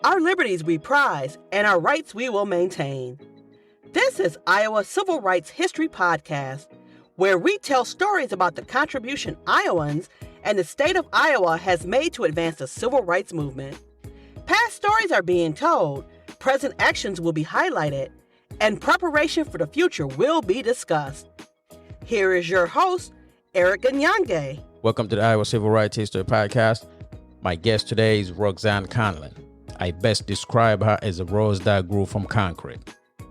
Our liberties we prize, and our rights we will maintain. This is Iowa Civil Rights History Podcast, where we tell stories about the contribution Iowans and the state of Iowa has made to advance the civil rights movement. Past stories are being told, present actions will be highlighted, and preparation for the future will be discussed. Here is your host, Erick Nganyange. Welcome to the Iowa Civil Rights History Podcast. My guest today is Roxanne Conlin. I best describe her as a rose that grew from concrete.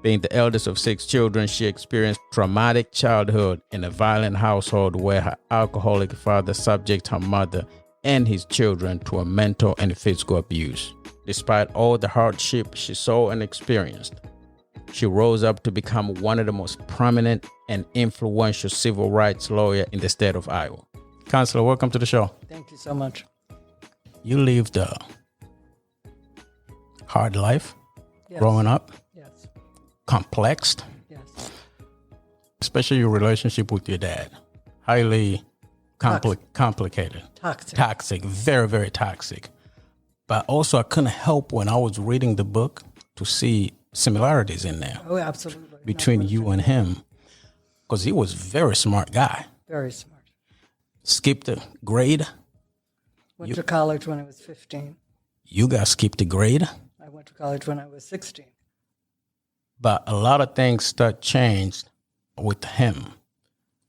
Being the eldest of 6 children, she experienced traumatic childhood in a violent household where her alcoholic father subjected her mother and his children to a mental and physical abuse. Despite all the hardship she saw and experienced, she rose up to become one of the most prominent and influential civil rights lawyers in the state of Iowa. Counselor, welcome to the show. Thank you so much. You lived a hard life growing up, Yes. complex, Yes. especially your relationship with your dad. Highly complicated. Toxic, very, very toxic. But also I couldn't help when I was reading the book to see similarities in there. Oh, absolutely. Between you and him, because he was a very smart guy. Very smart. Skipped a grade. Went to college when I was 15. You got skipped a grade. I went to college when I was 16. But a lot of things that changed with him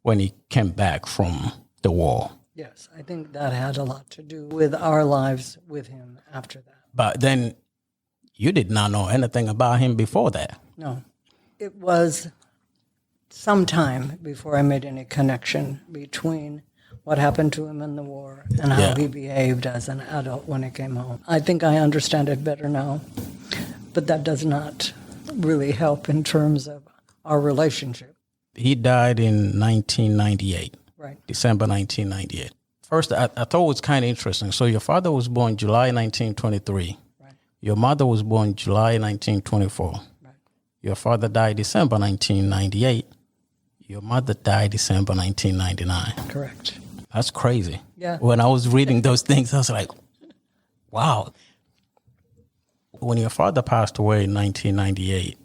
when he came back from the war. Yes, I think that had a lot to do with our lives with him after that. But then you did not know anything about him before that. No. It was some time before I made any connection between what happened to him in the war and how he behaved as an adult when he came home. I think I understand it better now, but that does not really help in terms of our relationship. He died in 1998, Right. December 1998. First, I thought it was kind of interesting. So your father was born July 1923. Right. Your mother was born July 1924. Right. Your father died December 1998. Your mother died December 1999. Correct. That's crazy. Yeah. When I was reading those things, I was like, wow. When your father passed away in 1998,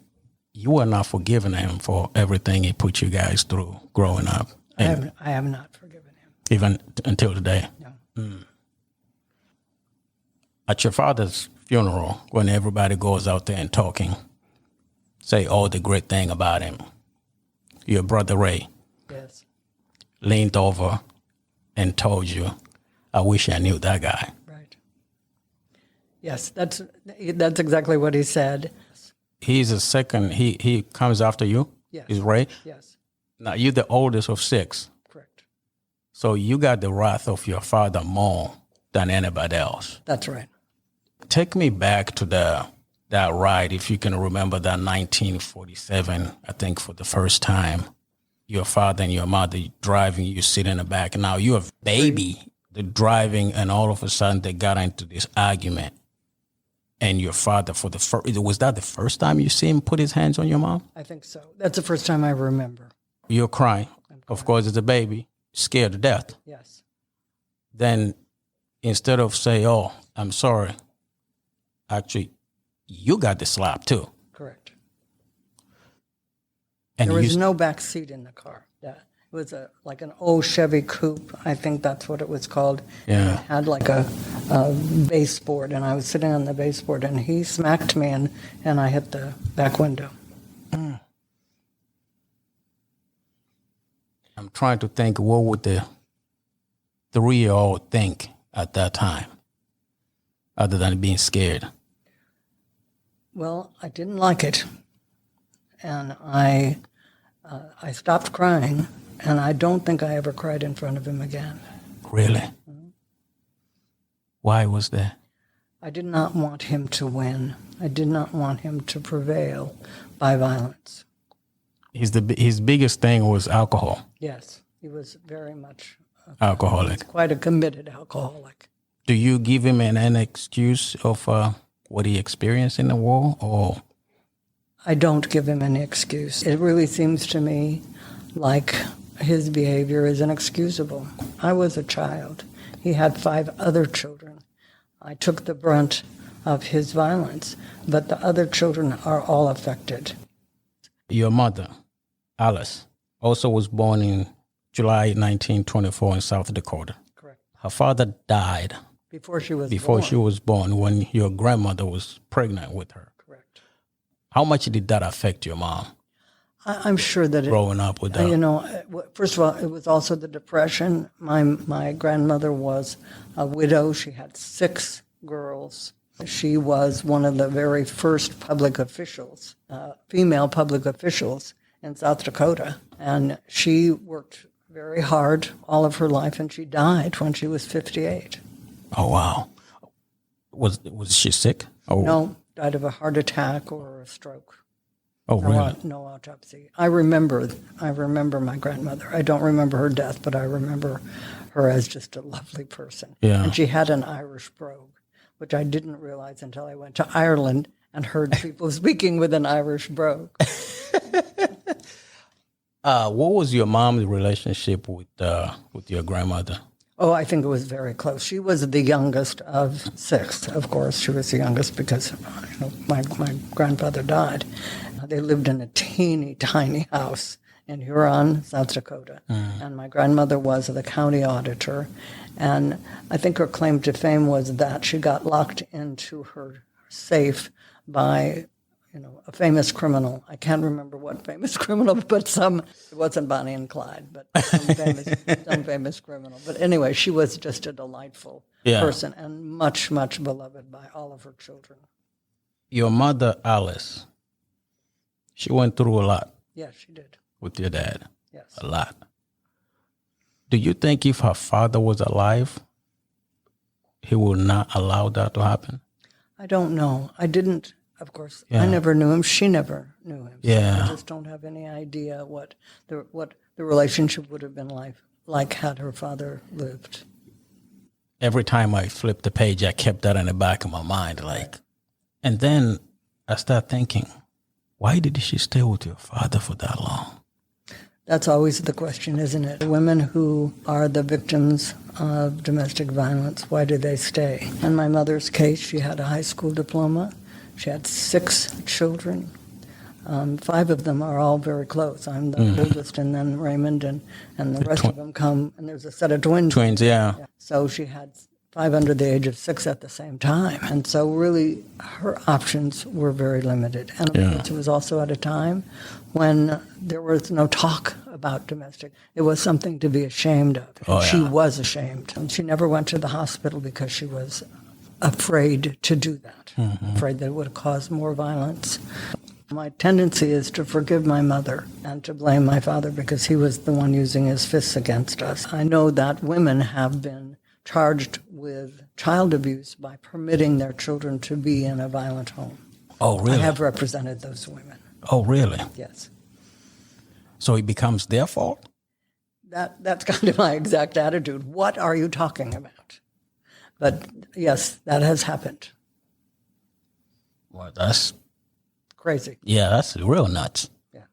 you were not forgiving him for everything he put you guys through growing up. I have not forgiven him. Even until today. No. At your father's funeral, when everybody goes out there and talking, say all the great thing about him, your brother Ray Yes. leaned over and told you, I wish I knew that guy. Right. Yes, that's exactly what he said. He's a second, he comes after you? Yes. Is Ray? Yes. Now, you're the oldest of 6. Correct. So you got the wrath of your father more than anybody else. That's right. Take me back to that ride, if you can remember that 1947, I think for the first time, your father and your mother driving, you sit in the back. Now you're a baby, they're driving, and all of a sudden they got into this argument. And your father, was that the first time you see him put his hands on your mom? I think so. That's the first time I remember. You're crying. Of course, as a baby, scared to death. Yes. Then instead of say, oh, I'm sorry, actually, you got the slap too. Correct. And There was no back seat in the car. Yeah. It was like an old Chevy coupe. I think that's what it was called. Yeah. It had like a baseboard, and I was sitting on the baseboard, and he smacked me, and I hit the back window. I'm trying to think, what would the 3-year-old think at that time, other than being scared? Well, I didn't like it, and I stopped crying, and I don't think I ever cried in front of him again. Really? Mm-hmm. Why was that? I did not want him to win. I did not want him to prevail by violence. His biggest thing was alcohol. Yes, he was very much Alcoholic. quite a committed alcoholic. Do you give him an excuse of what he experienced in the war, or? I don't give him any excuse. It really seems to me like his behavior is inexcusable. I was a child. He had 5 other children. I took the brunt of his violence, but the other children are all affected. Your mother, Alice, also was born in July 1924 in South Dakota. Correct. Her father died Before she was before born. she was born, when your grandmother was pregnant with her. Correct. How much did that affect your mom I'm sure that growing up with that? You know, first of all, it was also the Depression. My grandmother was a widow. She had 6 girls. She was one of the very first public officials, female public officials in South Dakota. And she worked very hard all of her life, and she died when she was 58. Oh, wow. Was she sick? Oh. No, died of a heart attack or a stroke. Oh, really? No autopsy. I remember my grandmother. I don't remember her death, but I remember her as just a lovely person. Yeah. And she had an Irish brogue, which I didn't realize until I went to Ireland and heard people speaking with an Irish brogue. What was your mom's relationship with your grandmother? Oh, I think it was very close. She was the youngest of 6, of course. She was the youngest because my grandfather died. They lived in a teeny tiny house in Huron, South Dakota. And my grandmother was the county auditor. And I think her claim to fame was that she got locked into her safe by a famous criminal. I can't remember what famous criminal, but it wasn't Bonnie and Clyde, but some famous criminal. But anyway, she was just a delightful person and much, much beloved by all of her children. Your mother, Alice, she went through a lot. Yes, she did. With your dad. Yes. A lot. Do you think if her father was alive, he would not allow that to happen? I don't know. I didn't. Of course, Yeah. I never knew him. She never knew him. So Yeah. I just don't have any idea what the relationship would have been like had her father lived. Every time I flipped the page, I kept that in the back of my mind. And then I started thinking, why did she stay with your father for that long? That's always the question, isn't it? Women who are the victims of domestic violence, why do they stay? In my mother's case, she had a high school diploma. She had 6 children. 5 of them are all very close. I'm the oldest, and then Raymond, and the rest of them come, and there's a set of twins. Twins, yeah. So she had 5 under the age of 6 at the same time. And so really her options were very limited. And of course, it was also at a time when there was no talk about domestic. It was something to be ashamed of. Oh, yeah. She was ashamed. And she never went to the hospital because she was afraid to do that, afraid that it would cause more violence. My tendency is to forgive my mother and to blame my father because he was the one using his fists against us. I know that women have been charged with child abuse by permitting their children to be in a violent home. Oh, really? I have represented those women. Oh, really? Yes. So it becomes their fault? That's kind of my exact attitude. What are you talking about? But yes, that has happened. Well, that's Crazy. Yeah, that's real nuts. Yeah.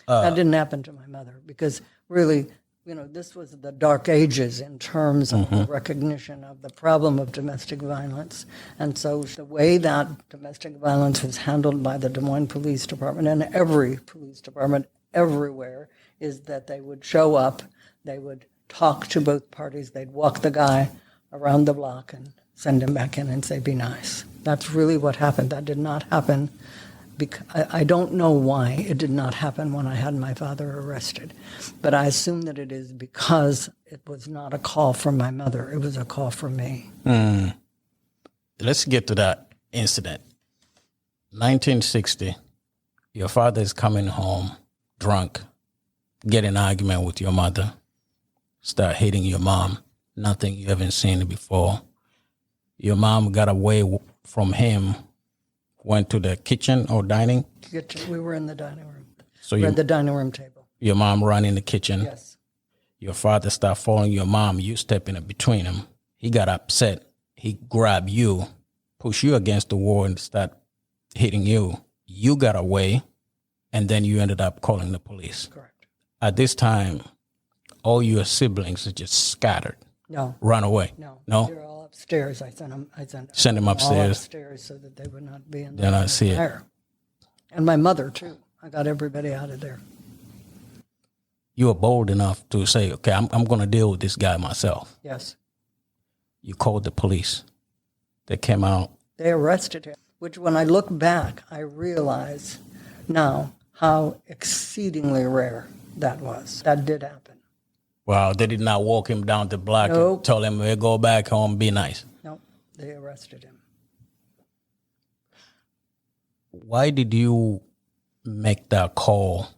That didn't happen to my mother because really, this was the dark ages in terms of the recognition of the problem of domestic violence. And so the way that domestic violence was handled by the Des Moines Police Department and every police department everywhere is that they would show up, they would talk to both parties, they'd walk the guy around the block and send him back in and say, be nice. That's really what happened. That did not happen. I don't know why it did not happen when I had my father arrested, but I assume that it is because it was not a call from my mother. It was a call from me. Let's get to that incident. 1960, your father is coming home drunk, get in an argument with your mother, start hitting your mom. Nothing you haven't seen before. Your mom got away from him, went to the kitchen or dining. We were in the dining room. So we were at the dining room table. Your mom ran in the kitchen. Yes. Your father started following your mom. You step in between him. He got upset. He grabbed you, pushed you against the wall and start hitting you. You got away, and then you ended up calling the police. Correct. At this time, all your siblings are just scattered. No. Run away. No. No? They're all upstairs. I sent them all upstairs. upstairs so that they would not be in Then I see it. fire. And my mother, too. I got everybody out of there. You were bold enough to say, okay, I'm going to deal with this guy myself. Yes. You called the police. They came out. They arrested him, which when I look back, I realize now how exceedingly rare that was. That did happen. Wow, they did not walk him down the block Nope. and tell him, hey, go back home, be nice. No, they arrested him. Why did you make that call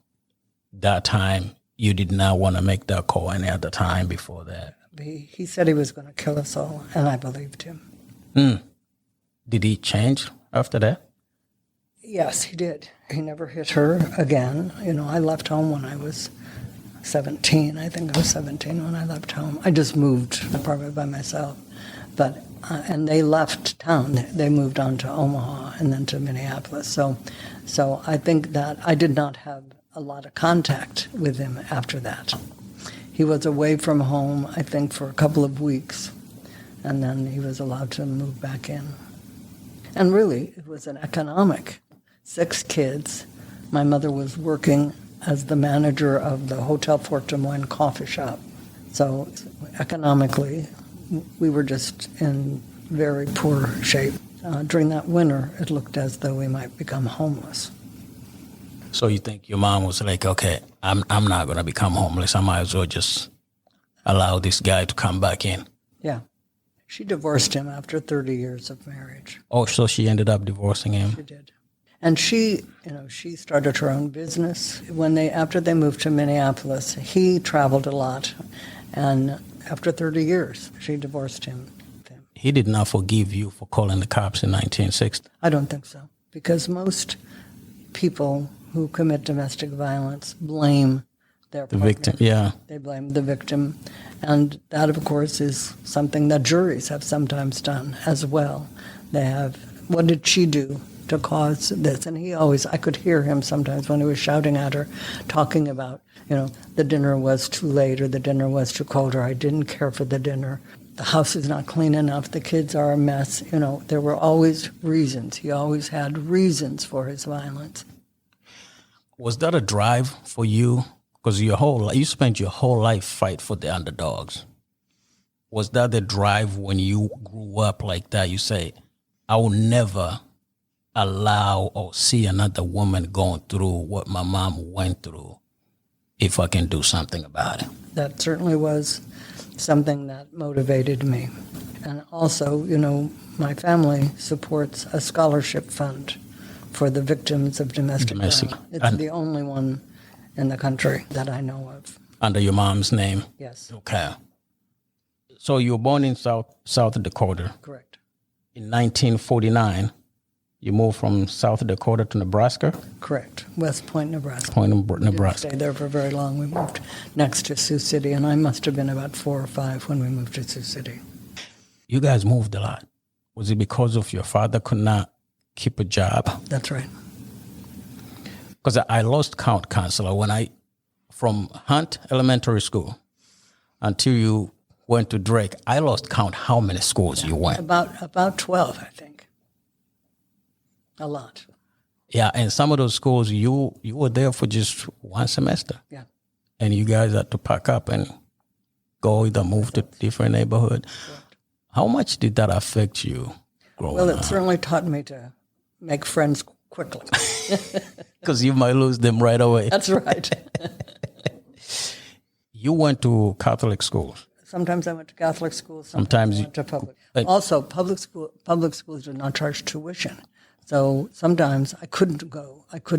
that time? You did not want to make that call any other time before that. He said he was going to kill us all, and I believed him. Did he change after that? Yes, he did. He never hit her again. You know, I left home when I was 17. I think I was 17 when I left home. I just moved apartment by myself. But and they left town. They moved on to Omaha and then to Minneapolis. So I think that I did not have a lot of contact with him after that. He was away from home, I think, for a couple of weeks, and then he was allowed to move back in. And really, it was an economic. 6 kids. My mother was working as the manager of the Hotel Fort Des Moines coffee shop. So economically, we were just in very poor shape. During that winter, it looked as though we might become homeless. So you think your mom was like, okay, I'm not going to become homeless. I might as well just allow this guy to come back in. Yeah. She divorced him after 30 years of marriage. Oh, so she ended up divorcing him. She did. And she started her own business. After they moved to Minneapolis, he traveled a lot. And after 30 years, she divorced him. He did not forgive you for calling the cops in 1960. I don't think so. Because most people who commit domestic violence blame their partner. Victim, yeah. They blame the victim. And that, of course, is something that juries have sometimes done as well. They have, what did she do to cause this? And I could hear him sometimes when he was shouting at her, talking about, the dinner was too late or the dinner was too cold or I didn't care for the dinner. The house is not clean enough. The kids are a mess. There were always reasons. He always had reasons for his violence. Was that a drive for you? Because you spent your whole life fight for the underdogs. Was that the drive when you grew up like that? You say, I will never allow or see another woman going through what my mom went through if I can do something about it. That certainly was something that motivated me. And also, my family supports a scholarship fund for the victims of domestic violence. It's the only one in the country that I know of. Under your mom's name? Yes. Okay. So you were born in South Dakota. Correct. In 1949, you moved from South Dakota to Nebraska? Correct. West Point, Nebraska. Nebraska. We didn't stay there for very long. We moved next to Sioux City, and I must have been about 4 or 5 when we moved to Sioux City. You guys moved a lot. Was it because of your father could not keep a job? That's right. Because I lost count, Counselor, from Hunt Elementary School until you went to Drake, I lost count how many schools you went. About 12, I think. A lot. Yeah, and some of those schools, you were there for just one semester. Yeah. And you guys had to pack up and go either move to a different neighborhood. Correct. How much did that affect you growing up? Well, it certainly taught me to make friends quickly. Because you might lose them right away. That's right. You went to Catholic schools. Sometimes I went to Catholic schools. Sometimes I went to public. Also, public schools did not charge tuition. So sometimes I could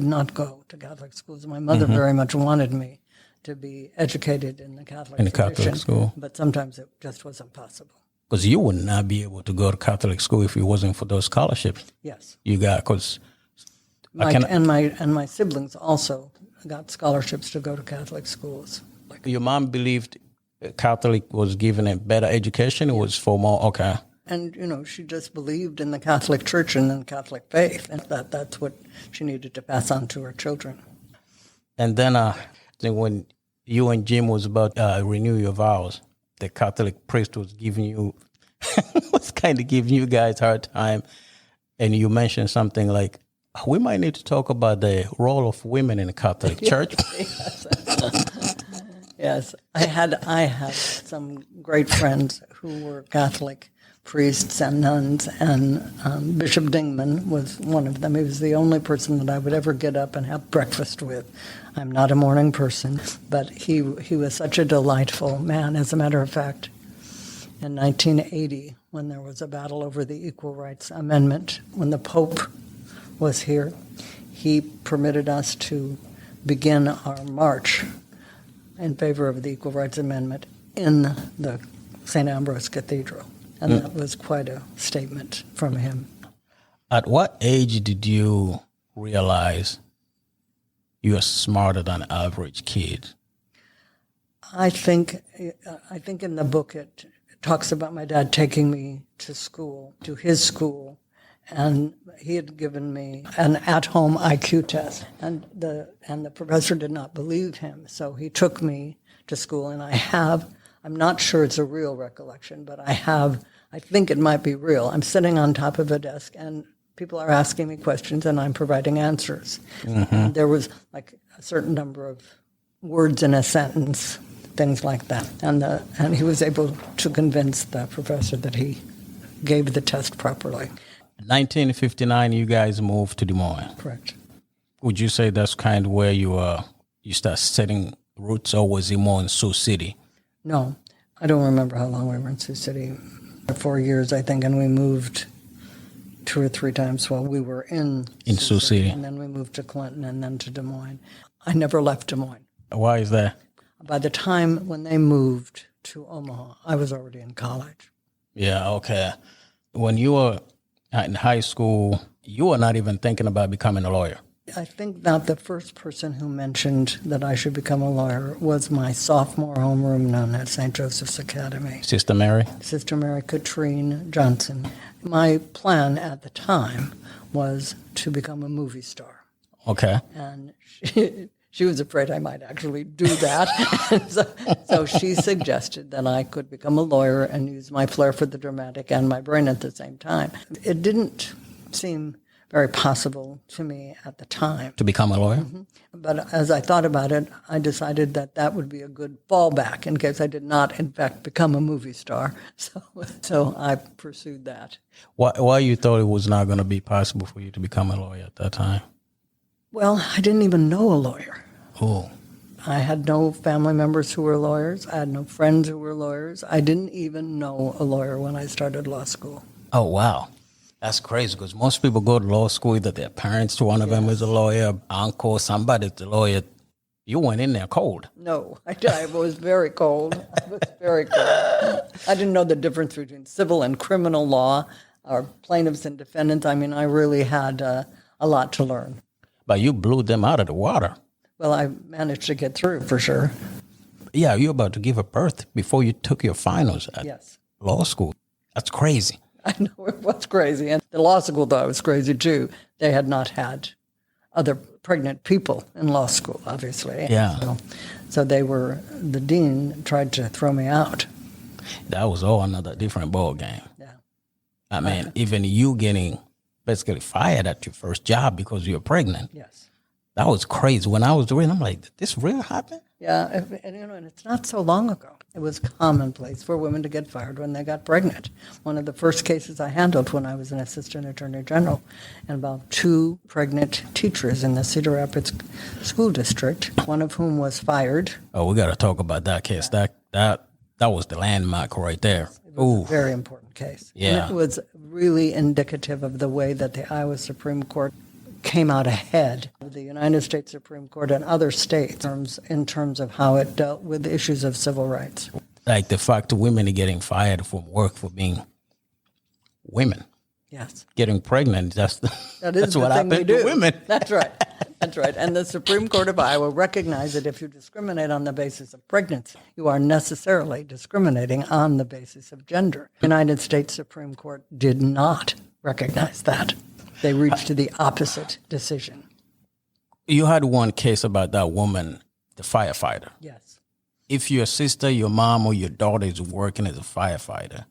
not go to Catholic schools. My mother very much wanted me to be educated in the Catholic Catholic school. But sometimes it just wasn't possible. Because you would not be able to go to Catholic school if it wasn't for those scholarships. Yes. You got, because... my siblings also got scholarships to go to Catholic schools. Your mom believed Catholic was given a better education? It was for more, okay. And, she just believed in the Catholic Church and in Catholic faith, and that's what she needed to pass on to her children. And then when you and Jim was about to renew your vows, the Catholic priest was giving you was kind of giving you guys a hard time. And you mentioned something like, we might need to talk about the role of women in the Catholic Church. Yes, I had some great friends who were Catholic priests and nuns, and Bishop Dingman was one of them. He was the only person that I would ever get up and have breakfast with. I'm not a morning person, but he was such a delightful man. As a matter of fact, in 1980, when there was a battle over the Equal Rights Amendment, when the Pope was here, he permitted us to begin our march in favor of the Equal Rights Amendment in the St. Ambrose Cathedral. And that was quite a statement from him. At what age did you realize you are smarter than average kid? I think in the book it talks about my dad taking me to school, to his school, and he had given me an at-home IQ test, and the professor did not believe him, so he took me to school, and I'm not sure it's a real recollection, but I think it might be real. I'm sitting on top of a desk, and people are asking me questions, and I'm providing answers. Mm-hmm. And there was like a certain number of words in a sentence, things like that. And he was able to convince the professor that he gave the test properly. 1959, you guys moved to Des Moines. Correct. Would you say that's kind of where you start setting roots, or was it more in Sioux City? No, I don't remember how long we were in Sioux City. 4 years, I think, and we moved 2 or 3 times while we were in Sioux City. And then we moved to Clinton and then to Des Moines. I never left Des Moines. Why is that? By the time when they moved to Omaha, I was already in college. Yeah, okay. When you were in high school, you were not even thinking about becoming a lawyer. I think that the first person who mentioned that I should become a lawyer was my sophomore homeroom nun at St. Joseph's Academy. Sister Mary? Sister Mary Katrine Johnson. My plan at the time was to become a movie star. Okay. And she was afraid I might actually do that. so she suggested that I could become a lawyer and use my flair for the dramatic and my brain at the same time. It didn't seem very possible to me at the time. To become a lawyer? Mm-hmm. But as I thought about it, I decided that would be a good fallback in case I did not, in fact, become a movie star. So I pursued that. Why you thought it was not going to be possible for you to become a lawyer at that time? Well, I didn't even know a lawyer. Oh. I had no family members who were lawyers. I had no friends who were lawyers. I didn't even know a lawyer when I started law school. Oh, wow. That's crazy, because most people go to law school, either their parents, one of them is a lawyer, uncle, somebody's a lawyer. You went in there cold. No, I was very cold. I was very cold. I didn't know the difference between civil and criminal law, or plaintiffs and defendants. I mean, I really had a lot to learn. But you blew them out of the water. Well, I managed to get through, for sure. Yeah, you were about to give a birth before you took your finals at law school. That's crazy. I know, it was crazy. And the law school thought it was crazy, too. They had not had other pregnant people in law school, obviously. Yeah. So the dean tried to throw me out. That was all another different ball game. Yeah. I mean, even you getting basically fired at your first job because you were pregnant. Yes. That was crazy. When I was doing it, I'm like, did this really happen? Yeah, and it's not so long ago. It was commonplace for women to get fired when they got pregnant. One of the first cases I handled when I was an assistant attorney general involved 2 pregnant teachers in the Cedar Rapids school district, one of whom was fired. Oh, we got to talk about that case. That was the landmark right there. It was a very important case. Yeah. And it was really indicative of the way that the Iowa Supreme Court came out ahead of the United States Supreme Court and other states in terms of how it dealt with issues of civil rights. Like the fact that women are getting fired from work for being women. Yes. Getting pregnant, that's what happened to women. That's right. That's right. And the Supreme Court of Iowa recognized that if you discriminate on the basis of pregnancy, you are necessarily discriminating on the basis of gender. The United States Supreme Court did not recognize that. They reached the opposite decision. You had one case about that woman, the firefighter. Yes. If your sister, your mom, or your daughter is working as a firefighter,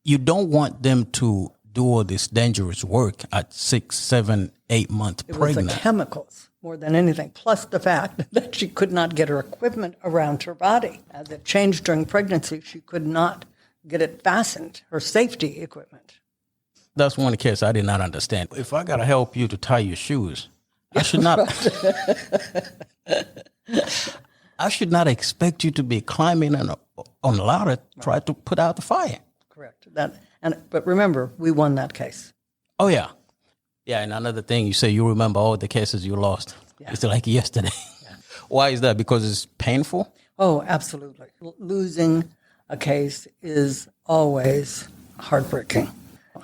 you don't want them to do all this dangerous work at 6, 7, 8 months pregnant. It was the chemicals more than anything, plus the fact that she could not get her equipment around her body. As it changed during pregnancy, she could not get it fastened, her safety equipment. That's one case I did not understand. If I got to help you to tie your shoes, I should not. I should not expect you to be climbing on a ladder to try to put out the fire. Correct. But remember, we won that case. Oh yeah, yeah. And another thing, you say you remember all the cases you lost. Yeah. It's like yesterday. Yeah. Why is that? Because it's painful? Oh, absolutely. Losing a case is always heartbreaking.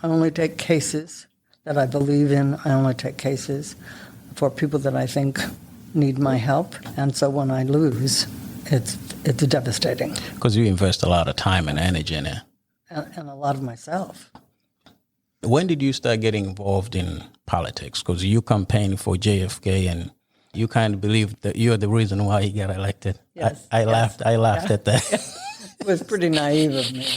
I only take cases that I believe in. I only take cases for people that I think need my help. And so when I lose, it's devastating. Because you invest a lot of time and energy in it. And a lot of myself. When did you start getting involved in politics? Because you campaigned for JFK and you kind of believe that you're the reason why he got elected. Yes. I laughed at that. It was pretty naive of me.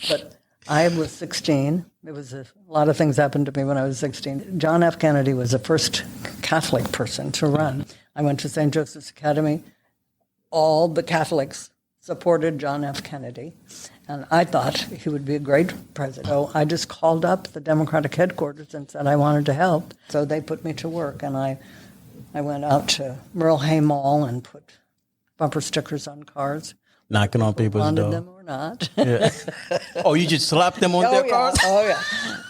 But I was 16. There was a lot of things happened to me when I was 16. John F. Kennedy was the first Catholic person to run. I went to St. Joseph's Academy. All the Catholics supported John F. Kennedy, and I thought he would be a great president. So I just called up the Democratic headquarters and said I wanted to help. So they put me to work, and I went out to Merle Hay Mall and put bumper stickers on cars. Knocking on people's wanted door. Them or not. Yeah. Oh, you just slapped them on their cars? Oh,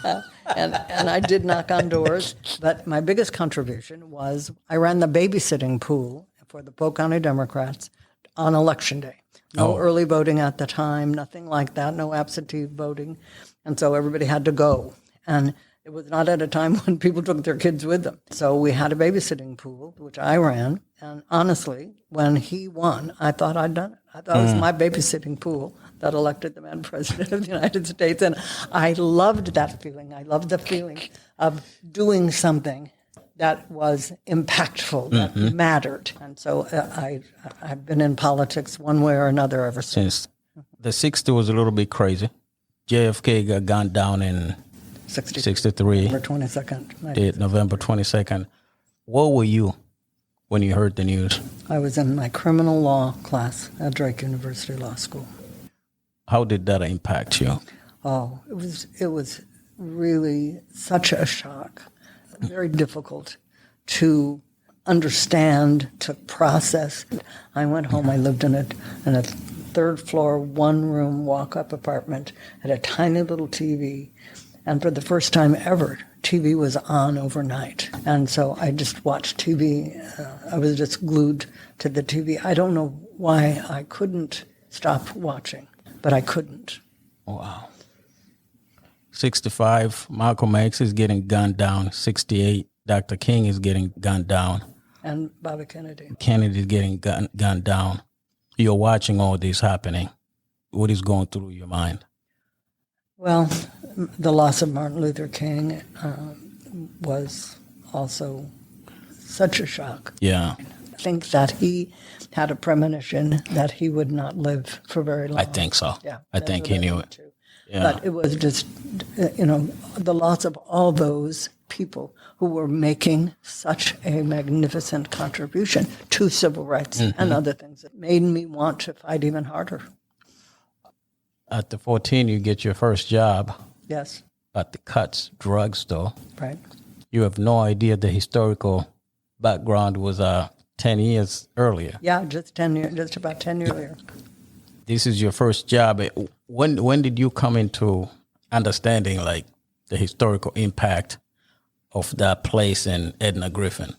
yeah. And I did knock on doors, but my biggest contribution was I ran the babysitting pool for the Polk County Democrats on Election Day. No early voting at the time, nothing like that, no absentee voting. And so everybody had to go. And it was not at a time when people took their kids with them. So we had a babysitting pool, which I ran. And honestly, when he won, I thought I'd done it. I thought it was my babysitting pool that elected the man president of the United States. And I loved that feeling. I loved the feeling of doing something that was impactful, that mattered. And so I've been in politics one way or another ever since. The 60 was a little bit crazy. JFK got gunned down in 63. November 22nd. November 22nd. Where were you when you heard the news? I was in my criminal law class at Drake University Law School. How did that impact you? Oh, it was really such a shock. Very difficult to understand, to process. I went home. I lived in a third floor, one room, walk-up apartment, had a tiny little TV. And for the first time ever, TV was on overnight. And so I just watched TV. I was just glued to the TV. I don't know why I couldn't stop watching, but I couldn't. Wow. 65, Malcolm X is getting gunned down. 68, Dr. King is getting gunned down. And Bobby Kennedy. Kennedy is getting gunned down. You're watching all this happening. What is going through your mind? Well, the loss of Martin Luther King was also such a shock. Yeah. I think that he had a premonition that he would not live for very long. I think so. Yeah, I think he knew it. Too. Yeah. But it was just, the loss of all those people who were making such a magnificent contribution to civil rights and other things that made me want to fight even harder. At the 14, you get your first job. Yes. At the Cuts drugstore. Right. You have no idea the historical background was 10 years earlier. Yeah, just about 10 years earlier. This is your first job. When did you come into understanding like the historical impact of that place in Edna Griffin?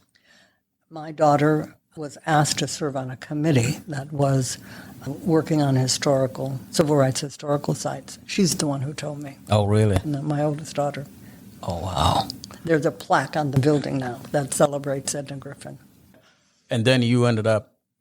My daughter was asked to serve on a committee that was working on civil rights historical sites. She's the one who told me. Oh, really? My oldest daughter. Oh, wow. There's a plaque on the building now that celebrates Edna Griffin. And then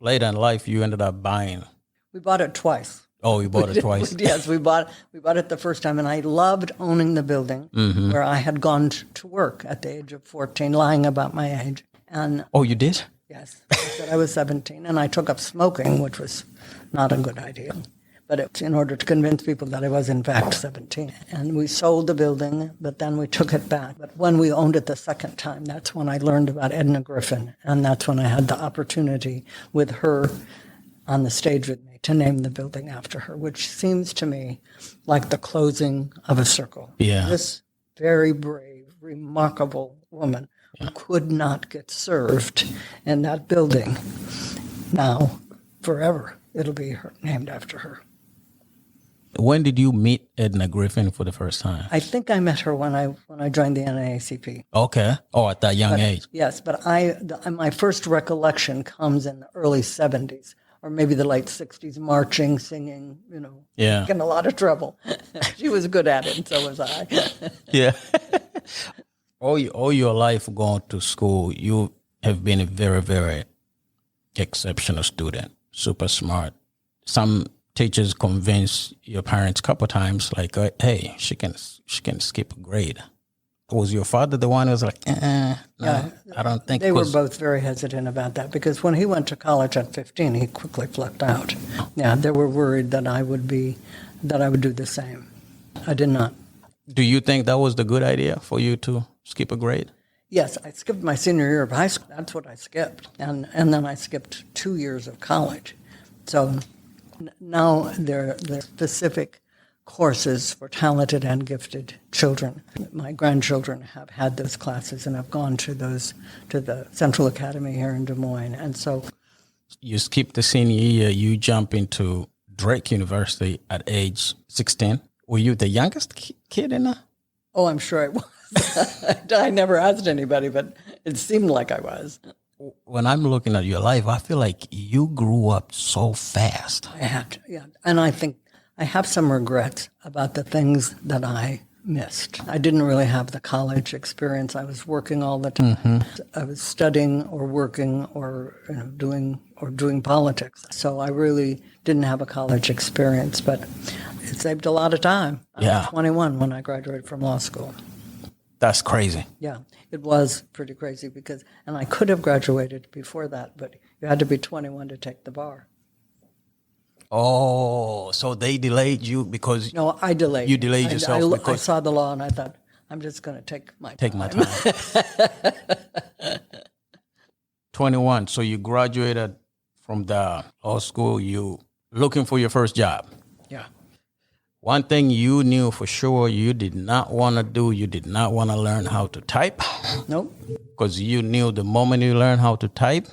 later in life, you ended up buying. We bought it twice. Oh, you bought it twice? Yes, we bought it the first time, and I loved owning the building where I had gone to work at the age of 14, lying about my age. And oh, you did? Yes. I said I was 17, and I took up smoking, which was not a good idea. but it's in order to convince people that I was in fact 17. And we sold the building, but then we took it back. But when we owned it the second time, that's when I learned about Edna Griffin, and that's when I had the opportunity with her on the stage with me to name the building after her, which seems to me like the closing of a circle. Yeah. This very brave, remarkable woman who could not get served in that building. Now, forever, it'll be named after her. When did you meet Edna Griffin for the first time? I think I met her when I joined the NAACP. Okay. Oh, at that young age. Yes, but my first recollection comes in the early 70s, or maybe the late 60s, marching, singing, getting a lot of trouble. She was good at it, and so was I. Yeah. All your life going to school, you have been a very, very exceptional student, super smart. Some teachers convince your parents a couple of times, like, hey, she can skip a grade. Was your father the one who was like, no, I don't think? They were both very hesitant about that, because when he went to college at 15, he quickly flipped out. Yeah, they were worried that I would do the same. I did not. Do you think that was the good idea for you to skip a grade? Yes, I skipped my senior year of high school. That's what I skipped. And then I skipped 2 years of college. So now there are specific courses for talented and gifted children. My grandchildren have had those classes and have gone to the Central Academy here in Des Moines. And so you skip the senior year, you jump into Drake University at age 16. Were you the youngest kid in there? Oh, I'm sure I was. I never asked anybody, but it seemed like I was. When I'm looking at your life, I feel like you grew up so fast. I had to, yeah. And I think I have some regrets about the things that I missed. I didn't really have the college experience. I was working all the time. Mm-hmm. I was studying or working or doing politics. So I really didn't have a college experience, but it saved a lot of time. I was 21 when I graduated from law school. That's crazy. Yeah, it was pretty crazy and I could have graduated before that, but you had to be 21 to take the bar. Oh, so they delayed you because... No, I delayed. You delayed yourself because... I saw the law and I thought, I'm just going to take my time. 21, so you graduated from the law school, you looking for your first job. Yeah. One thing you knew for sure you did not want to do, you did not want to learn how to type. Nope. Because you knew the moment you learn how to type,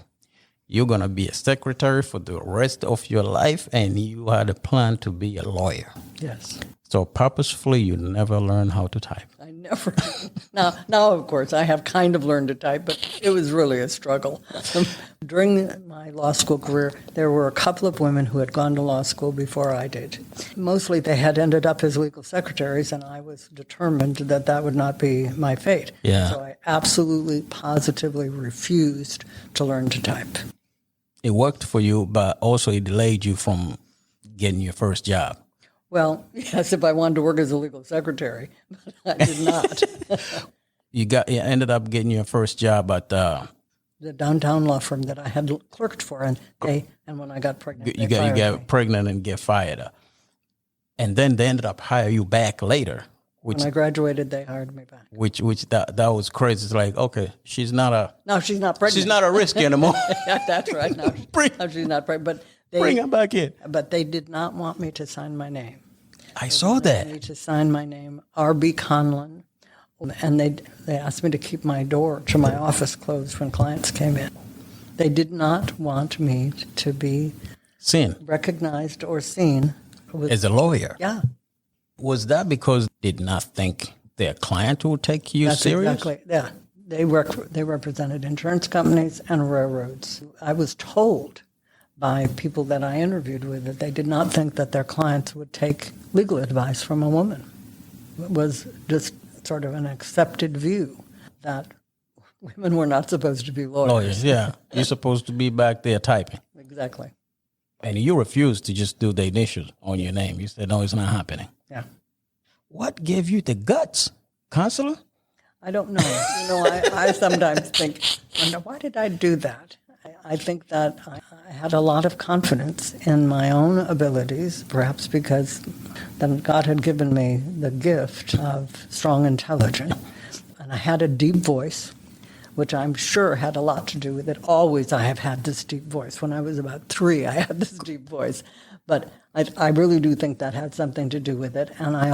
you're going to be a secretary for the rest of your life, and you had a plan to be a lawyer. Yes. So purposefully, you never learned how to type. I never. Now, of course, I have kind of learned to type, but it was really a struggle. During my law school career, there were a couple of women who had gone to law school before I did. Mostly they had ended up as legal secretaries, and I was determined that would not be my fate. Yeah. So I absolutely, positively refused to learn to type. It worked for you, but also it delayed you from getting your first job. Well, yes, if I wanted to work as a legal secretary, but I did not. You ended up getting your first job at the downtown law firm that I had clerked for, and when I got pregnant, you got pregnant and get fired, and then they ended up hiring you back later. When I graduated, they hired me back. Which that was crazy. It's like, okay, she's not pregnant. She's not a risk anymore. Yeah, that's right. No, she's not pregnant. But bring her back in. But they did not want me to sign my name. I saw that. They wanted me to sign my name, R.B. Conlin, and they asked me to keep my door to my office closed when clients came in. They did not want me to be recognized or seen as a lawyer. Yeah. Was that because they did not think their client would take you serious? Exactly. Yeah. They represented insurance companies and railroads. I was told by people that I interviewed with that they did not think that their clients would take legal advice from a woman. It was just sort of an accepted view that women were not supposed to be lawyers. Yeah. You're supposed to be back there typing. Exactly. And you refused to just do the initials on your name. You said, no, it's not happening. Yeah. What gave you the guts, counselor? I don't know. I sometimes think, why did I do that? I think that I had a lot of confidence in my own abilities, perhaps because then God had given me the gift of strong intelligence. And I had a deep voice, which I'm sure had a lot to do with it. Always I have had this deep voice. When I was about 3, I had this deep voice. But I really do think that had something to do with it. And I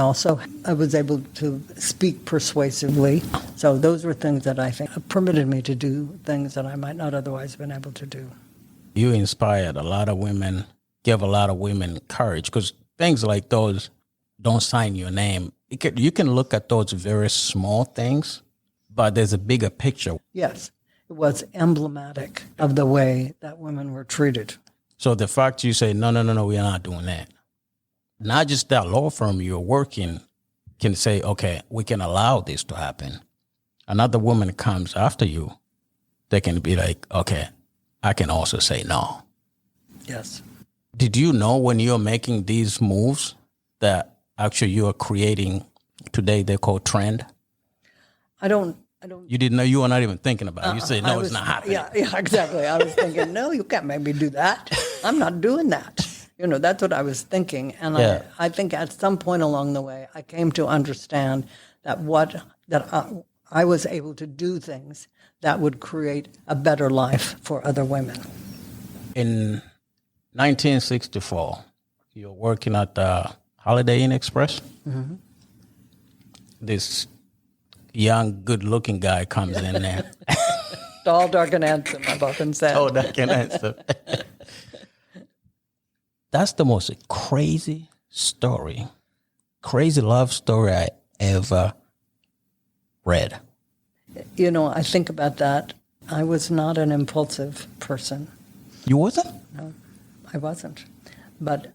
was able to speak persuasively. So those were things that I think permitted me to do things that I might not otherwise have been able to do. You inspired a lot of women, give a lot of women courage, because things like those don't sign your name. You can look at those very small things, but there's a bigger picture. Yes, it was emblematic of the way that women were treated. So the fact you say, no, we are not doing that. Not just that law firm you're working can say, okay, we can allow this to happen. Another woman comes after you, they can be like, okay, I can also say no. Yes. Did you know when you're making these moves that actually you are creating, today they're called trend? I don't. You didn't know, you were not even thinking about it. You said, no, it's not happening. Yeah, exactly. I was thinking, no, you can't make me do that. I'm not doing that. That's what I was thinking. And I think at some point along the way, I came to understand that I was able to do things that would create a better life for other women. In 1964, you were working at the Holiday Inn Express. Mm-hmm. This young, good-looking guy comes in there. Tall, dark, and handsome, I've often said. Tall, dark, and handsome. That's the most crazy love story I ever read. I think about that. I was not an impulsive person. You wasn't? No, I wasn't. But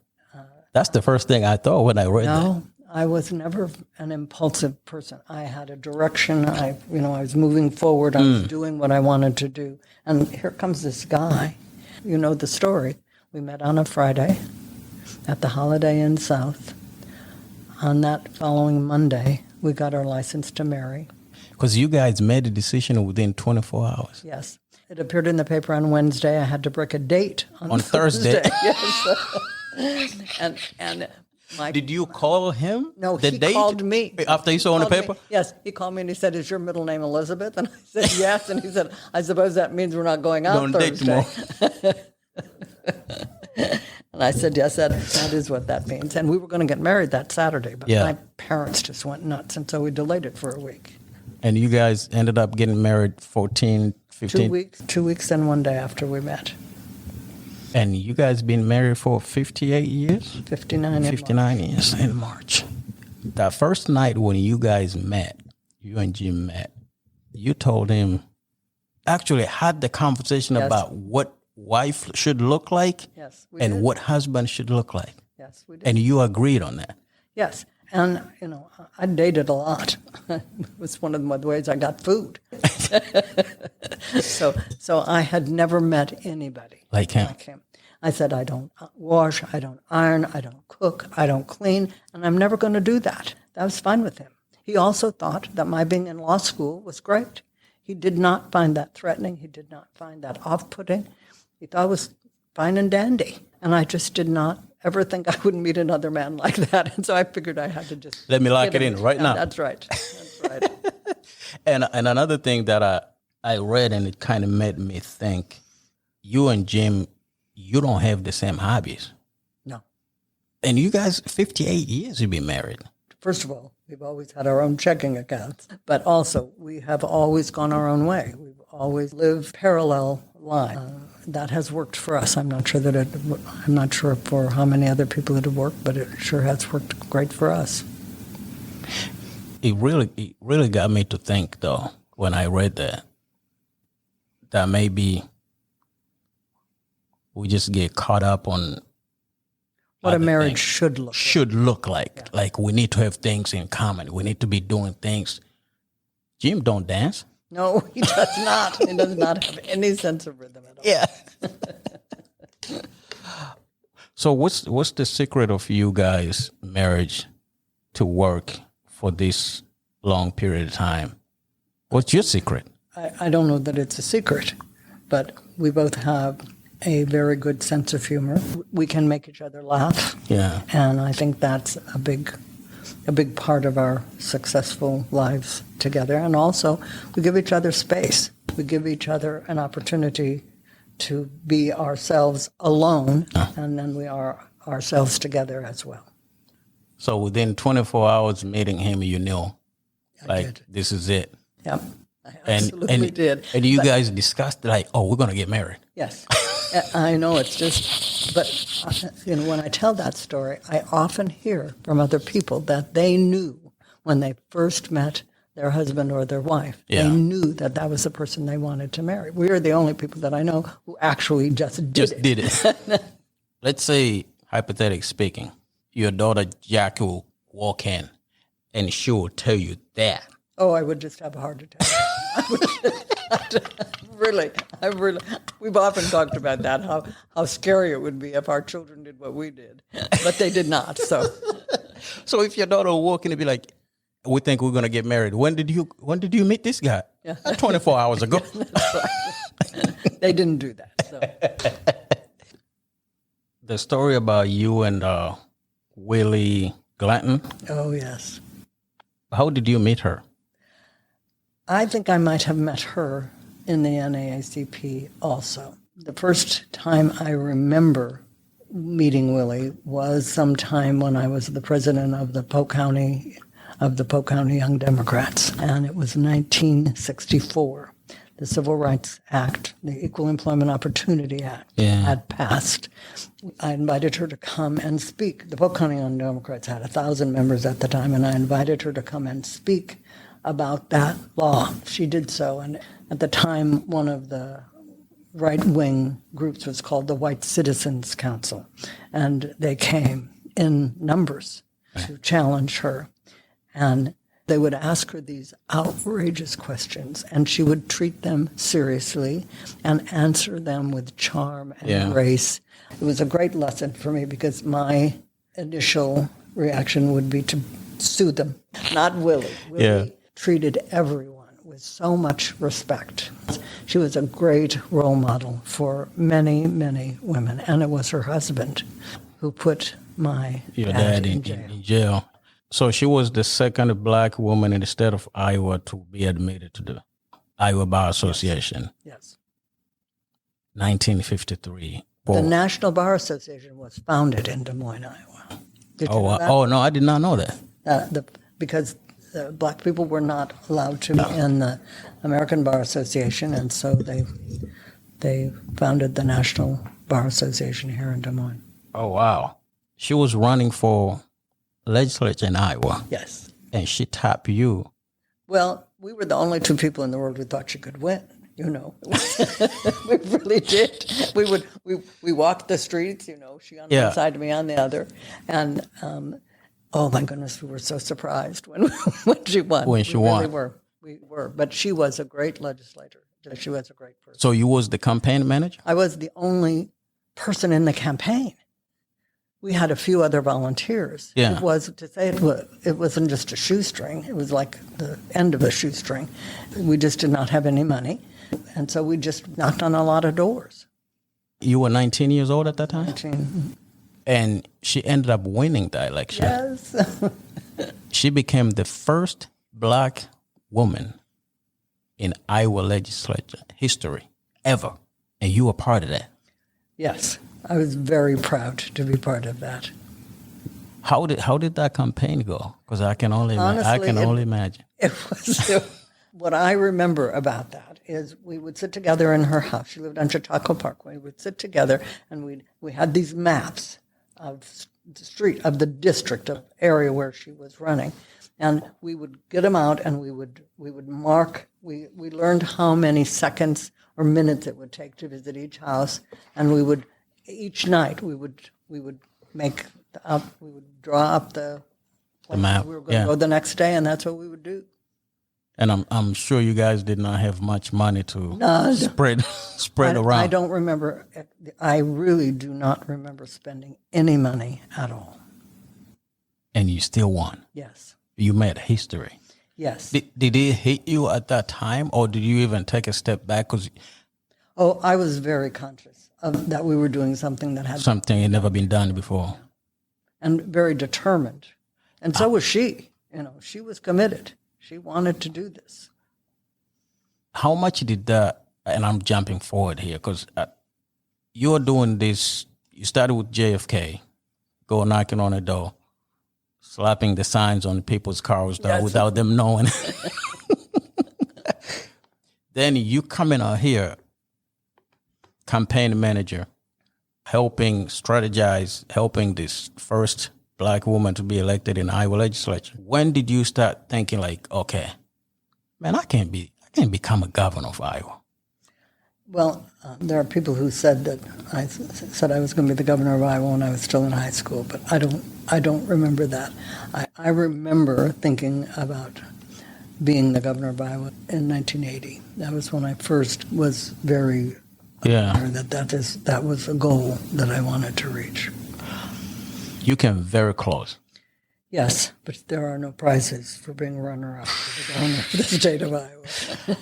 that's the first thing I thought when I read that. No, I was never an impulsive person. I had a direction. I was moving forward. I was doing what I wanted to do. And here comes this guy. You know the story. We met on a Friday at the Holiday Inn South. On that following Monday, we got our license to marry. Because you guys made a decision within 24 hours. Yes. It appeared in the paper on Wednesday. I had to break a date on Thursday. Yes. and did you call him? No, he called me. After he saw on the paper? Yes, he called me and he said, "Is your middle name Elizabeth?" And I said, "Yes." And he said, "I suppose that means we're not going out Thursday." And I said, "Yes, that is what that means." And we were going to get married that Saturday, but my parents just went nuts, and so we delayed it for a week. And you guys ended up getting married 14, 15? 2 weeks and 1 day after we met. And you guys been married for 58 years? 59 years in March. That first night when you guys met, you and Jim met, you told him, actually had the conversation about what wife should look like and what husband should look like. Yes, we did. And you agreed on that. Yes. And, I dated a lot. It was one of the ways I got food. So I had never met anybody like him. I said, I don't wash, I don't iron, I don't cook, I don't clean, and I'm never going to do that. That was fine with him. He also thought that my being in law school was great. He did not find that threatening. He did not find that off-putting. He thought it was fine and dandy. And I just did not ever think I would meet another man like that. And so I figured I had to just... Let me lock it in right now. That's right. That's right. And another thing that I read, and it kind of made me think, you and Jim, you don't have the same hobbies. No. And you guys, 58 years you've been married. First of all, we've always had our own checking accounts. But also, we have always gone our own way. We've always lived parallel lives. That has worked for us. I'm not sure for how many other people it would work, but it sure has worked great for us. It really got me to think, though, when I read that maybe we just get caught up on what a marriage should look like. Yeah. Like we need to have things in common. We need to be doing things. Jim don't dance. No, he does not. He does not have any sense of rhythm at all. Yeah. So what's the secret of you guys' marriage to work for this long period of time? What's your secret? I don't know that it's a secret. but we both have a very good sense of humor. We can make each other laugh. Yeah. And I think that's a big part of our successful lives together. And also, we give each other space. We give each other an opportunity to be ourselves alone, and then we are ourselves together as well. So within 24 hours meeting him, you knew, this is it. Yep, I absolutely did. And you guys discussed, like, oh, we're going to get married. Yes. I know, it's just, but when I tell that story, I often hear from other people that they knew when they first met their husband or their wife. Yeah. They knew that was the person they wanted to marry. We are the only people that I know who actually just did it. Let's say, hypothetically speaking, your daughter Jackie will walk in and she will tell you that. Oh, I would just have a heart attack. Really, we've often talked about that, how scary it would be if our children did what we did, but they did not. So if your daughter will walk in and be like, we think we're going to get married. When did you meet this guy? Yeah. 24 hours ago. They didn't do that. So. The story about you and Willie Glanton. Oh, yes. How did you meet her? I think I might have met her in the NAACP also. The first time I remember meeting Willie was sometime when I was the president of the Polk County Young Democrats, and it was 1964. The Civil Rights Act, the Equal Employment Opportunity Act, had passed. I invited her to come and speak. The Polk County Young Democrats had 1,000 members at the time, and I invited her to come and speak about that law. She did so, and at the time, one of the right-wing groups was called the White Citizens Council, and they came in numbers to challenge her. And they would ask her these outrageous questions, and she would treat them seriously and answer them with charm and grace. It was a great lesson for me because my initial reaction would be to sue them, not Willie. Willie treated everyone with so much respect. She was a great role model for many, many women, and it was her husband who put your dad in jail. So she was the second black woman in the state of Iowa to be admitted to the Iowa Bar Association. Yes. 1953. The National Bar Association was founded in Des Moines, Iowa. Did you know that? Oh, no, I did not know that. Because black people were not allowed to be in the American Bar Association, and so they founded the National Bar Association here in Des Moines. Oh, wow. She was running for legislature in Iowa. Yes. And she tapped you. Well, we were the only two people in the world who thought she could win. We really did. We walked the streets, she on one side, me on the other. And, oh my goodness, we were so surprised when she won. When she won. We were. But she was a great legislator. She was a great person. So you was the campaign manager? I was the only person in the campaign. We had a few other volunteers. Yeah. It wasn't just a shoestring. It was like the end of a shoestring. We just did not have any money. And so we just knocked on a lot of doors. You were 19 years old at that time? 19. And she ended up winning the election. Yes. She became the first black woman in Iowa legislature history ever. And you were part of that. Yes. I was very proud to be part of that. How did that campaign go? Because I can only imagine. It was what I remember about that is we would sit together in her house. She lived on Chautauqua Parkway. We would sit together, and we had these maps of the street of the district of area where she was running, and we would get them out, and we would mark. We learned how many seconds or minutes it would take to visit each house, and we would. Each night we would draw up the map. We were going to go the next day, and that's what we would do. And I'm sure you guys did not have much money to spread around. I don't remember. I really do not remember spending any money at all. And you still won. Yes. You made history. Yes. Did it hit you at that time, or did you even take a step back? Oh, I was very conscious of that we were doing something that had Something had never been done before. and very determined. And so was she. She was committed. She wanted to do this. How much did that, and I'm jumping forward here, because you're doing this, you started with JFK, go knocking on the door, slapping the signs on people's cars without them knowing. Then you coming out here, campaign manager, helping strategize, helping this first Black woman to be elected in Iowa legislature. When did you start thinking like, okay, man, I can't become a governor of Iowa? Well, there are people who said that I said I was going to be the governor of Iowa when I was still in high school, but I don't remember that. I remember thinking about being the governor of Iowa in 1980. That was when I first was very aware that was a goal that I wanted to reach. You came very close. Yes, but there are no prizes for being runner-up to the governor of the state of Iowa.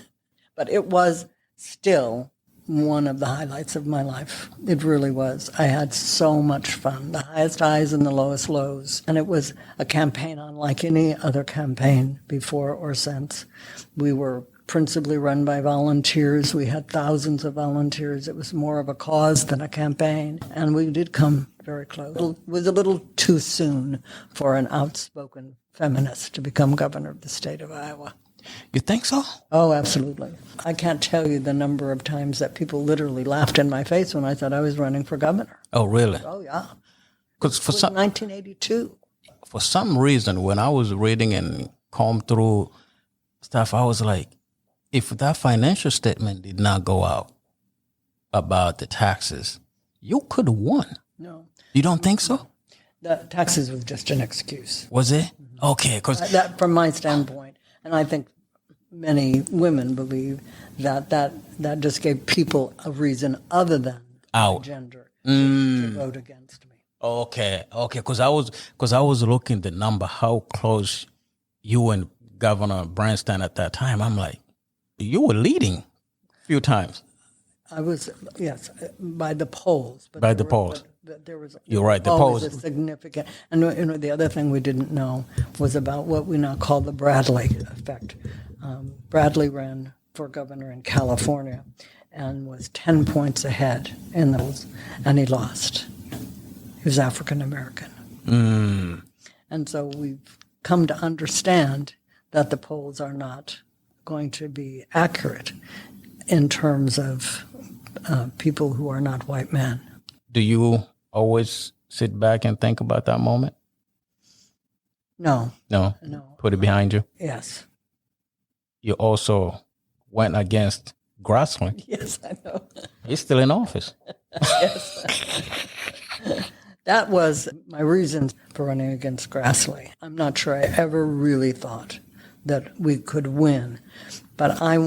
But it was still one of the highlights of my life. It really was. I had so much fun, the highest highs and the lowest lows. And it was a campaign unlike any other campaign before or since. We were principally run by volunteers. We had thousands of volunteers. It was more of a cause than a campaign. And we did come very close. It was a little too soon for an outspoken feminist to become governor of the state of Iowa. You think so? Oh, absolutely. I can't tell you the number of times that people literally laughed in my face when I said I was running for governor. Oh, really? Oh, yeah. Because It was 1982. For some reason, when I was reading and combed through stuff, I was like, if that financial statement did not go out about the taxes, you could have won. No. You don't think so? The taxes was just an excuse. Was it? Okay, because That, from my standpoint, and I think many women believe that just gave people a reason other than my gender to vote against me. okay, because I was looking the number, how close you and Governor Branstad at that time. I'm like, you were leading a few times. I was, yes, by the polls. But By the polls. But there was You're right, the always polls. a significant, and the other thing we didn't know was about what we now call the Bradley effect. Bradley ran for governor in California and was 10 points ahead in those, and he lost. He was African American. And so we've come to understand that the polls are not going to be accurate in terms of people who are not white men. Do you always sit back and think about that moment? No. No? No. Put it behind you? Yes. You also went against Grassley. Yes, I know. He's still in office. Yes. That was my reason for running against Grassley. I'm not sure I ever really thought that we could win, but I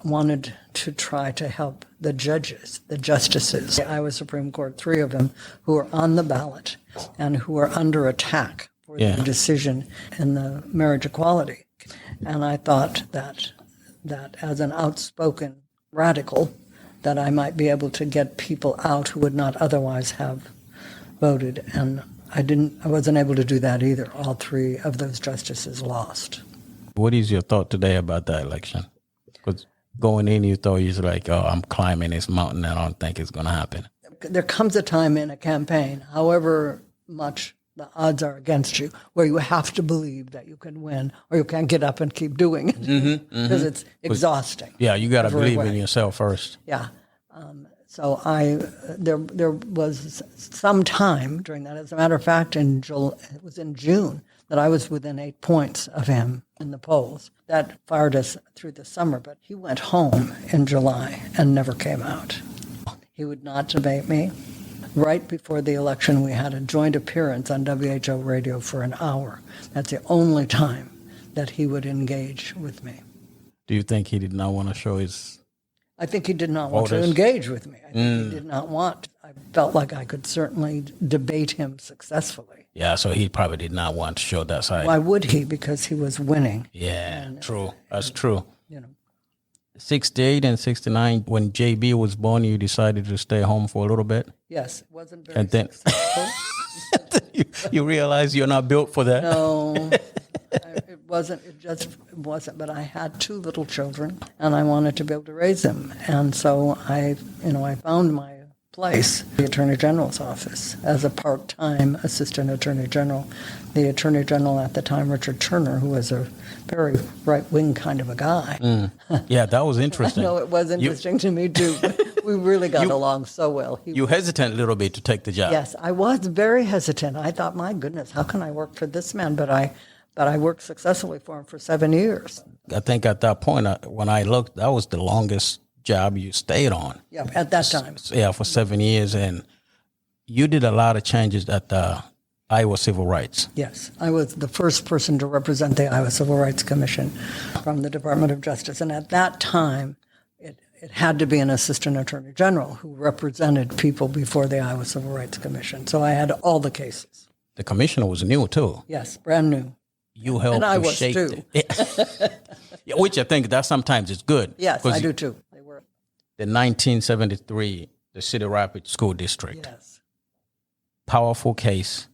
wanted to try to help the judges, the justices. The Iowa Supreme Court, 3 of them, who are on the ballot and who are under attack for their decision in the marriage equality. And I thought that as an outspoken radical, that I might be able to get people out who would not otherwise have voted. And I wasn't able to do that either. All 3 of those justices lost. What is your thought today about that election? Because going in, you thought you was like, oh, I'm climbing this mountain and I don't think it's going to happen. There comes a time in a campaign, however much the odds are against you, where you have to believe that you can win or you can't get up and keep doing it because it's exhausting. Yeah, you got to believe way. In yourself first. Yeah. So there was some time during that. As a matter of fact, it was in June that I was within 8 points of him in the polls. That fired us through the summer, but he went home in July and never came out. He would not debate me. Right before the election, we had a joint appearance on WHO radio for an hour. That's the only time that he would engage with me. Do you think he did not want to show his... I think he did not want to engage with me. I think he did not want. I felt like I could certainly debate him successfully. Yeah, so he probably did not want to show that side. Why would he? Because he was winning. Yeah, true. That's true. You know. 68 and 69, when JB was born, you decided to stay home for a little bit? Yes, it wasn't very And then successful. you realize you're not built for that? No, it wasn't. It just wasn't. But I had 2 little children, and I wanted to be able to raise them. And so I found my place, the Attorney General's office, as a part-time assistant Attorney General. The Attorney General at the time, Richard Turner, who was a very right-wing kind of a guy. Yeah, that was interesting. No, it was interesting to me too. But we really got along so well. You hesitant a little bit to take the job. Yes, I was very hesitant. I thought, my goodness, how can I work for this man? But I worked successfully for him for 7 years. I think at that point, when I looked, that was the longest job you stayed on. Yeah, at that time. Yeah, for 7 years. And you did a lot of changes at the Iowa Civil Rights. Yes, I was the first person to represent the Iowa Civil Rights Commission from the Department of Justice. And at that time, it had to be an assistant attorney general who represented people before the Iowa Civil Rights Commission. So I had all the cases. The commissioner was new, too. Yes, brand new. You helped And I to was, shape too. Yeah, which I think that sometimes is good. Yes, I do, too. They were. The 1973, the Cedar Rapids School District. Yes. Powerful case.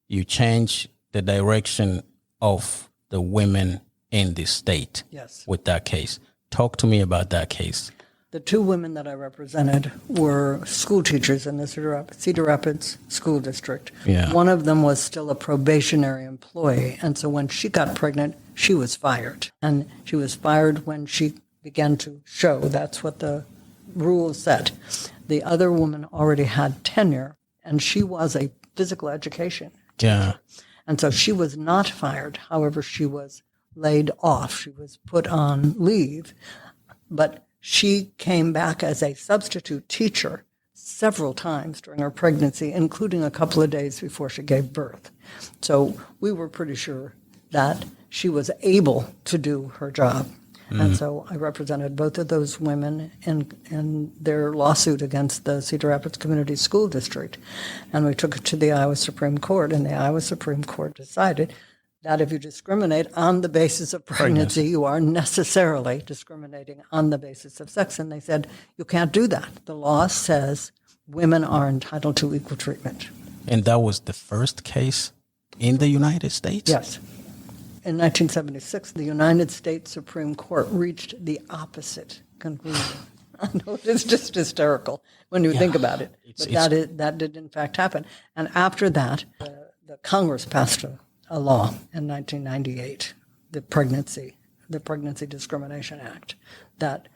You changed the direction of the women in the state Yes. with that case. Talk to me about that case. The 2 women that I represented were school teachers in the Cedar Rapids School District. Yeah. One of them was still a probationary employee, and so when she got pregnant, she was fired. And she was fired when she began to show. That's what the rules said. The other woman already had tenure, and she was a physical education. Yeah. And so she was not fired. However, she was laid off. She was put on leave. But she came back as a substitute teacher several times during her pregnancy, including a couple of days before she gave birth. So we were pretty sure that she was able to do her job. And so I represented both of those women in their lawsuit against the Cedar Rapids Community School District. And we took it to the Iowa Supreme Court, and the Iowa Supreme Court decided that if you discriminate on the basis of pregnancy, you are necessarily discriminating on the basis of sex. And they said, you can't do that. The law says women are entitled to equal treatment. And that was the first case in the United States? Yes. In 1976, the United States Supreme Court reached the opposite conclusion. I know it's just hysterical when you think about it, but that did in fact happen. And after that, the Congress passed a law in 1998, the Pregnancy Discrimination Act, that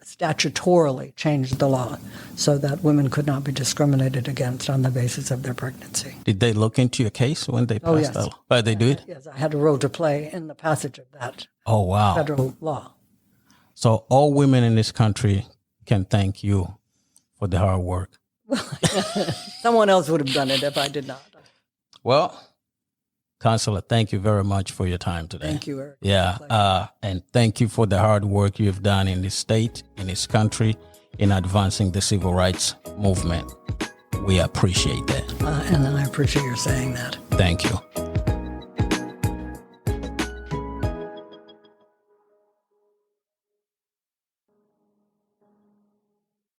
statutorily changed the law so that women could not be discriminated against on the basis of their pregnancy. Did they look into your case when they passed yes. that law? Oh, they did? Yes, I had a role to play in the passage of that Oh, wow. federal law. So all women in this country can thank you for the hard work. Someone else would have done it if I did not. Well, Counselor, thank you very much for your time today. Thank you, Eric. Yeah, and thank you for the hard work you've done in this state, in this country, in advancing the civil rights movement. We appreciate that. And I appreciate your saying that. Thank you.